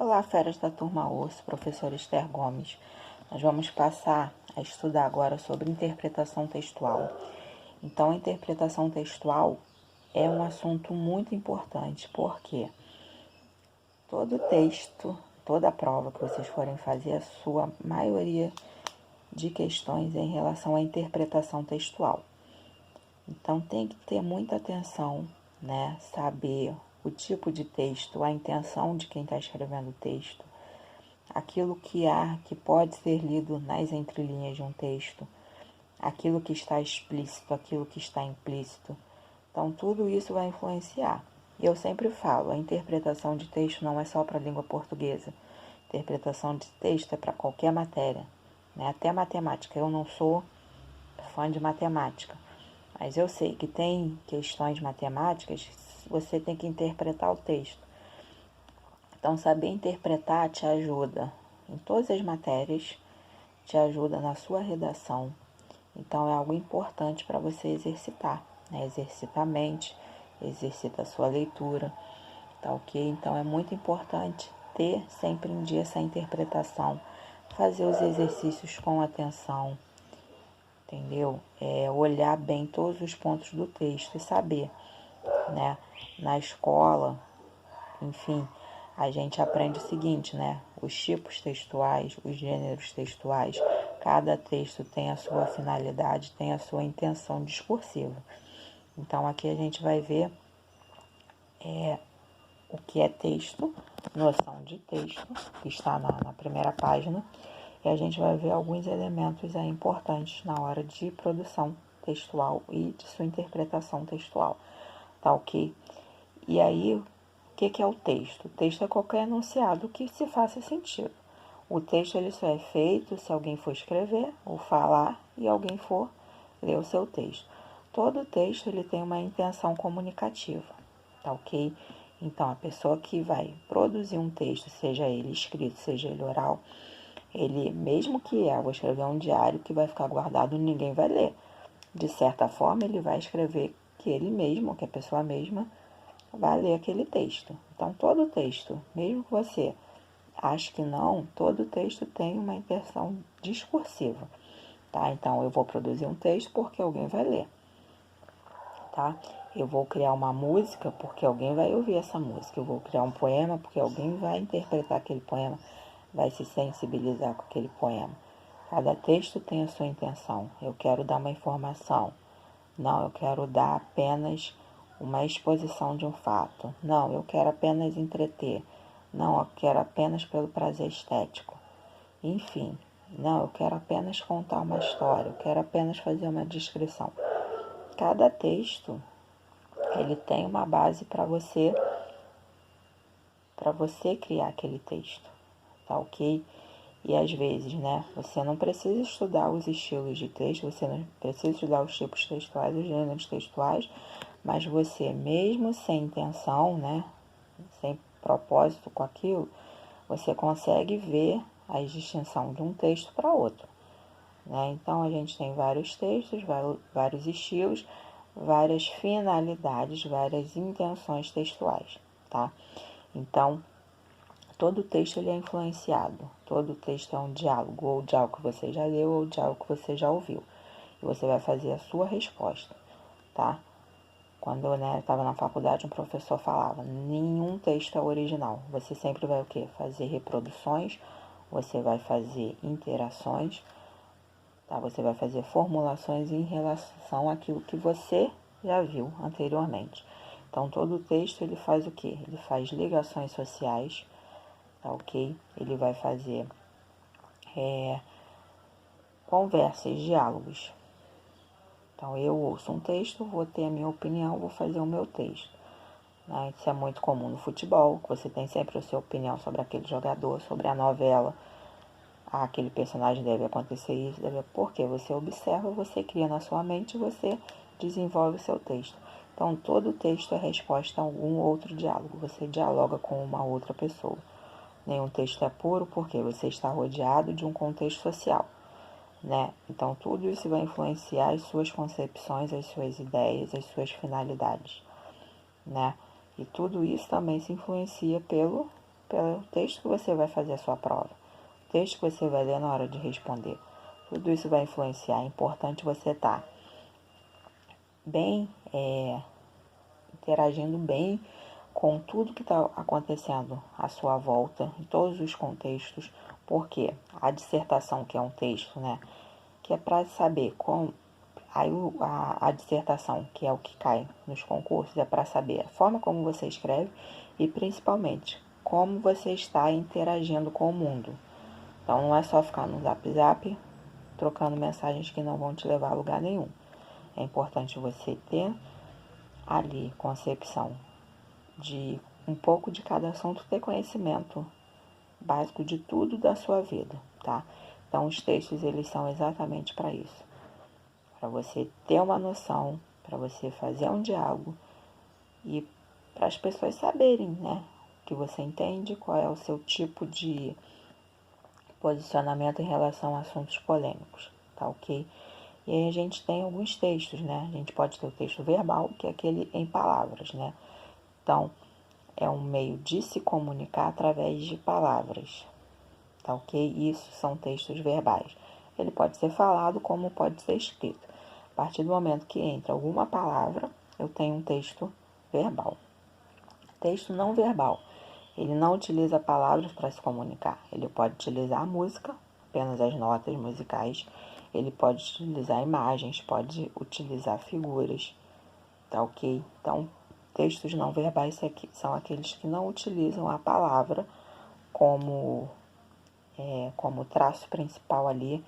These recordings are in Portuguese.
Olá, feras da turma Urso, professor Esther Gomes. Nós vamos passar a estudar agora sobre interpretação textual. Então, a interpretação textual é um assunto muito importante, porque todo texto, toda prova que vocês forem fazer, a sua maioria de questões é em relação à interpretação textual. Então, tem que ter muita atenção, né? Saber o tipo de texto, a intenção de quem está escrevendo o texto, aquilo que pode ser lido nas entrelinhas de um texto, aquilo que está explícito, aquilo que está implícito. Então, tudo isso vai influenciar. Eu sempre falo, a interpretação de texto não é só para a língua portuguesa. Interpretação de texto é para qualquer matéria, né? Até matemática. Eu não sou fã de matemática, mas eu sei que tem questões matemáticas, você tem que interpretar o texto. Então, saber interpretar te ajuda em todas as matérias, te ajuda na sua redação. Então, é algo importante para você exercitar, né? Exercita a mente, exercita a sua leitura, tá ok? Então, é muito importante ter sempre em dia essa interpretação, fazer os exercícios com atenção, entendeu? Olhar bem todos os pontos do texto e saber, né? Na escola, enfim, a gente aprende o seguinte, né? Os tipos textuais, os gêneros textuais, cada texto tem a sua finalidade, tem a sua intenção discursiva. Então, aqui a gente vai ver o que é texto, noção de texto, que está na primeira página, e a gente vai ver alguns elementos aí importantes na hora de produção textual e de sua interpretação textual, tá ok? E aí, o que é o texto? O texto é qualquer enunciado que se faça sentido. O texto ele só é feito se alguém for escrever ou falar e alguém for ler o seu texto. Todo texto ele tem uma intenção comunicativa, tá ok? Então, a pessoa que vai produzir um texto, seja ele escrito, seja ele oral, ele, mesmo que eu vou escrever um diário que vai ficar guardado e ninguém vai ler. De certa forma, ele vai escrever que ele mesmo, que a pessoa mesma, vai ler aquele texto. Então, todo texto, mesmo que você ache que não, todo texto tem uma intenção discursiva, tá? Então, eu vou produzir um texto porque alguém vai ler, tá? Eu vou criar uma música porque alguém vai ouvir essa música. Eu vou criar um poema porque alguém vai interpretar aquele poema, vai se sensibilizar com aquele poema. Cada texto tem a sua intenção. Eu quero dar uma informação. Não, eu quero dar apenas uma exposição de um fato. Não, eu quero apenas entreter. Não, eu quero apenas pelo prazer estético. Enfim, não, eu quero apenas contar uma história. Eu quero apenas fazer uma descrição. Cada texto, ele tem uma base para você criar aquele texto, tá ok? E às vezes, né, você não precisa estudar os estilos de texto, você não precisa estudar os tipos textuais, os gêneros textuais, mas você, mesmo sem intenção, né, sem propósito com aquilo, você consegue ver a distinção de um texto para outro, né? Então, a gente tem vários textos, vários estilos, várias finalidades, várias intenções textuais, tá? Então, todo texto ele é influenciado, todo texto é um diálogo, ou diálogo que você já leu, ou diálogo que você já ouviu. E você vai fazer a sua resposta, tá? Quando eu estava na faculdade, um professor falava, nenhum texto é original. Você sempre vai o quê? Fazer reproduções, você vai fazer interações, tá? Você vai fazer formulações em relação àquilo que você já viu anteriormente. Então, todo texto ele faz o quê? Ele faz ligações sociais, tá ok? Ele vai fazer conversas, diálogos. Então, eu ouço um texto, vou ter a minha opinião, vou fazer o meu texto. Né? Isso é muito comum no futebol, que você tem sempre a sua opinião sobre aquele jogador, sobre a novela. Ah, aquele personagem deve acontecer isso, porque você observa, você cria na sua mente e você desenvolve o seu texto. Então, todo texto é resposta a algum outro diálogo. Você dialoga com uma outra pessoa. Nenhum texto é puro porque você está rodeado de um contexto social, né? Então, tudo isso vai influenciar as suas concepções, as suas ideias, as suas finalidades, né? E tudo isso também se influencia pelo pelo texto que você vai fazer a sua prova, o texto que você vai ler na hora de responder. Tudo isso vai influenciar. É importante você estar bem, interagindo bem com tudo que está acontecendo à sua volta, em todos os contextos, porque a dissertação, que é um texto, né, que é para saber como. Aí a dissertação, que é o que cai nos concursos, é para saber a forma como você escreve e principalmente como você está interagindo com o mundo. Então não é só ficar no zap trocando mensagens que não vão te levar a lugar nenhum. É importante você ter ali concepção de um pouco de cada assunto, ter conhecimento básico de tudo da sua vida, tá? Então os textos, eles são exatamente para isso. Para você ter uma noção, para você fazer um diálogo e para as pessoas saberem, né, que você entende, qual é o seu tipo de posicionamento em relação a assuntos polêmicos, tá ok? E aí a gente tem alguns textos, né? A gente pode ter o texto verbal, que é aquele em palavras, né? Então, é um meio de se comunicar através de palavras, tá ok? Isso são textos verbais. Ele pode ser falado como pode ser escrito. A partir do momento que entra alguma palavra, eu tenho um texto verbal. Texto não verbal. Ele não utiliza palavras para se comunicar. Ele pode utilizar a música, apenas as notas musicais. Ele pode utilizar imagens, pode utilizar figuras, tá ok? Então, textos não verbais são aqueles que não utilizam a palavra como traço principal ali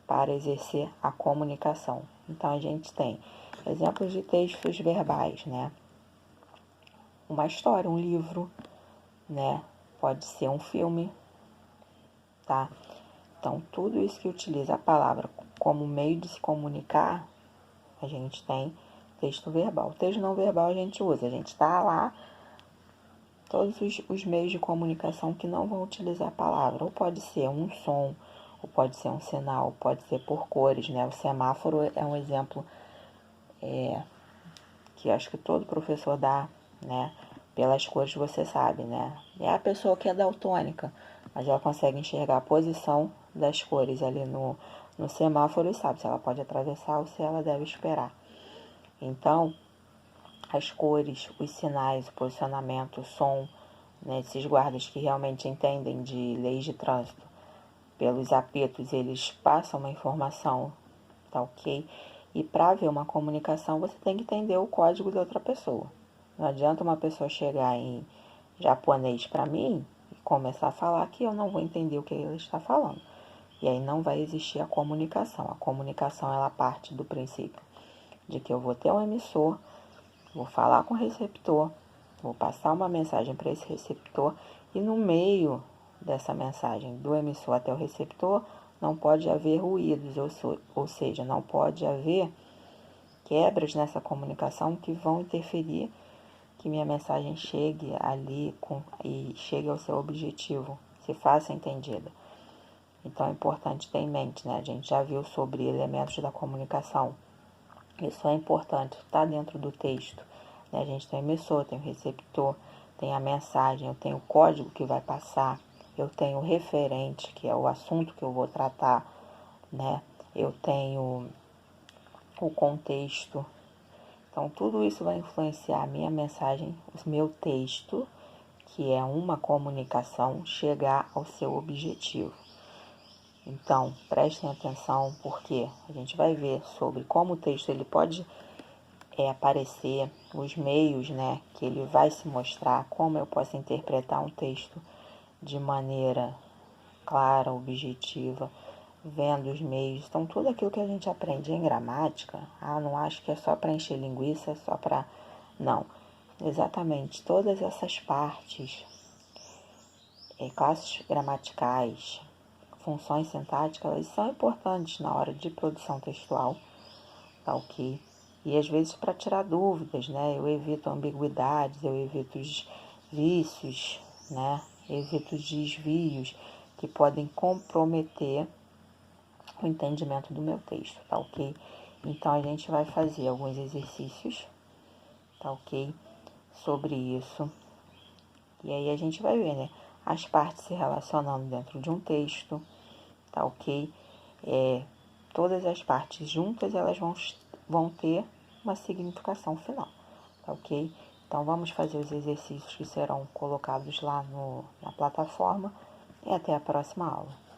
para exercer a comunicação. Então, a gente tem exemplos de textos verbais, né? Uma história, um livro, né? Pode ser um filme, tá? Então, tudo isso que utiliza a palavra como meio de se comunicar, a gente tem texto verbal. Texto não verbal a gente usa, a gente está lá, todos os meios de comunicação que não vão utilizar a palavra. Ou pode ser um som, ou pode ser um sinal, pode ser por cores, né? O semáforo é um exemplo que acho que todo professor dá, né? Pelas cores você sabe, né? É a pessoa que é daltônica, mas ela consegue enxergar a posição das cores ali no semáforo e sabe se ela pode atravessar ou se ela deve esperar. Então, as cores, os sinais, o posicionamento, o som, né? Esses guardas que realmente entendem de leis de trânsito, pelos apetos, eles passam uma informação, tá ok? E para ver uma comunicação, você tem que entender o código da outra pessoa. Não adianta uma pessoa chegar em japonês para mim e começar a falar que eu não vou entender o que ele está falando. E aí não vai existir a comunicação. A comunicação, ela parte do princípio de que eu vou ter um emissor, vou falar com o receptor, vou passar uma mensagem para esse receptor e no meio dessa mensagem do emissor até o receptor não pode haver ruídos, ou seja, não pode haver quebras nessa comunicação que vão interferir que minha mensagem chegue ali e chegue ao seu objetivo, se faça entendida. Então é importante ter em mente, né? A gente já viu sobre elementos da comunicação. Isso é importante, está dentro do texto. Né? A gente tem o emissor, tem o receptor, tem a mensagem, eu tenho o código que vai passar, eu tenho o referente, que é o assunto que eu vou tratar, né? Eu tenho o contexto. Então, tudo isso vai influenciar a minha mensagem, o meu texto, que é uma comunicação, chegar ao seu objetivo. Então, prestem atenção, porque a gente vai ver sobre como o texto ele pode aparecer, os meios, né, que ele vai se mostrar, como eu posso interpretar um texto de maneira clara, objetiva, vendo os meios. Então, tudo aquilo que a gente aprende em gramática, não acho que é só para encher linguiça, só para... Não. Exatamente, todas essas partes, classes gramaticais, funções sintáticas, elas são importantes na hora de produção textual, tá ok? E às vezes para tirar dúvidas, né? Eu evito ambiguidades, eu evito os vícios, né? Eu evito os desvios que podem comprometer o entendimento do meu texto, tá ok? Então a gente vai fazer alguns exercícios, tá ok? Sobre isso. E aí a gente vai ver, né? as partes se relacionando dentro de um texto, tá ok? Todas as partes juntas, elas vão ter uma significação final, tá ok? Então, vamos fazer os exercícios que serão colocados lá na plataforma e até a próxima aula.